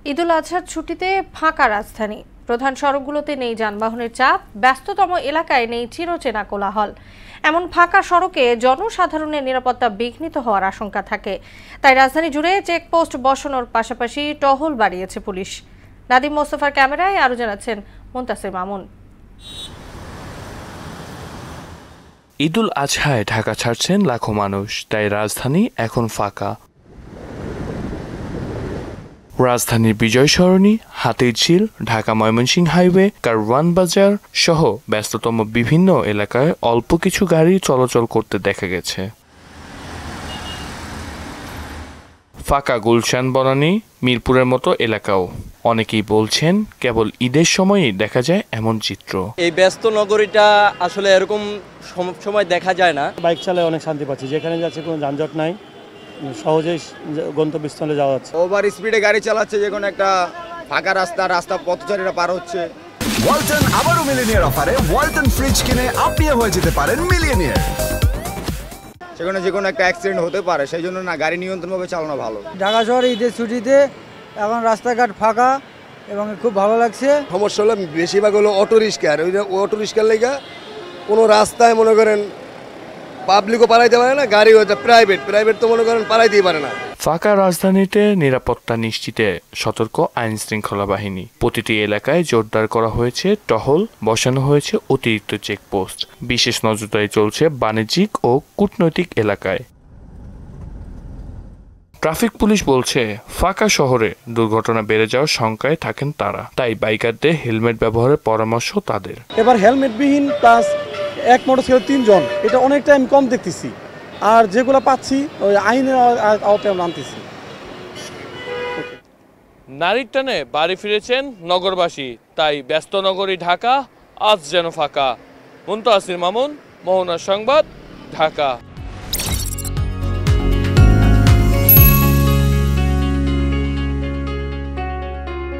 ঈদুল আজহার ছুটিতে ফাঁকা রাজধানী, প্রধান সড়কগুলোতে নেই যানবাহনের চাপ, ব্যস্ততম এলাকায় নেই চিরচেনা কোলাহল। এমন ফাঁকা সড়কে জনসাধারণের নিরাপত্তা বিঘ্নিত হওয়ার আশঙ্কা থাকে। তাই রাজধানী জুড়ে চেকপোস্ট বসানোর পাশাপাশি টহল বাড়িয়েছে পুলিশ। নাদিম মোস্তফার ক্যামেরায় আরো জানাচ্ছেন মুনতাসির মামুন। ঈদুল আজহায় ঢাকা ছাড়ছেন লাখো মানুষ, তাই রাজধানী এখন ফাঁকা। রাজধানীর বিজয় সরণি, হাতিরঝিল, ঢাকা ময়মনসিংহ হাইওয়ে, কারওয়ান বাজার সহ ব্যস্ততম বিভিন্ন এলাকায় অল্প কিছু গাড়ি চলাচল করতে দেখা গেছে। ফাঁকা গুলশান, বনানী, মিরপুরের মতো এলাকাও। অনেকেই বলছেন কেবল ঈদের সময়ই দেখা যায় এমন চিত্র। এই ব্যস্ত নগরীটা আসলে এরকম সময় দেখা যায় না। বাইক চালায় অনেক শান্তি পাচ্ছি, যেখানে যাচ্ছে কোনো যানজট নাই, সহজেই গন্তব্যস্থলে যাওয়া যাচ্ছে। ওভার স্পিডে গাড়ি চালাচ্ছে, যে কোনো একটা ফাঁকা রাস্তা পথচারীরা পার হচ্ছে। ওয়ালটন আবারও মিলিয়নিয়ার অফারে ওয়ালটন ফ্রিজ কিনে আপনিও হয়ে যেতে পারেন মিলিয়নিয়ার। সেখানে যে কোনো একটা অ্যাক্সিডেন্ট হতে পারে, সেই জন্য না গাড়ি নিয়ন্ত্রণভাবে চালানো ভালো। ঢাকা শহরে ঈদের ছুটিতে এখন রাস্তাঘাট ফাঁকা এবং খুব ভালো লাগছে। সমস্যা হলো বেশিরভাগ হলো অটো রিক্সার, ওই অটো রিক্সার লেগে কোনো রাস্তায় মনে করেন পাবলিকও পালাইতে পারে না, গাড়ি হচ্ছে প্রাইভেট তো মনে করেন পালাইতেই পারে না। ফাঁকা রাজধানীতে নিরাপত্তা নিশ্চিতে সতর্ক আইন শৃঙ্খলা বাহিনী। প্রতিটি এলাকায় জোরদার করা হয়েছে টহল, বসানো হয়েছে অতিরিক্ত চেকপোস্ট। বিশেষ নজরদারি চলছে বাণিজ্যিক ও কূটনৈতিক এলাকায়। ট্রাফিক পুলিশ বলছে ফাঁকা শহরে দুর্ঘটনা বেড়ে যাওয়ার শঙ্কায় থাকেন তারা, তাই বাইকারদের হেলমেট ব্যবহারের পরামর্শ তাদের। এবার হেলমেটবিহীন প্লাস এক মোটরসাইকেল 3 জন, এটা অনেক টাইম কম দেখতেছি। আর যেগুলো পাচ্ছি ওই আইনের আওতায় আনতেছি। নারীর টানে বাড়ি ফিরেছেন নগরবাসী, তাই ব্যস্ত নগরী ঢাকা আজ যেন ফাঁকা। মুনতাসির মামুন, মোহনা সংবাদ, ঢাকা।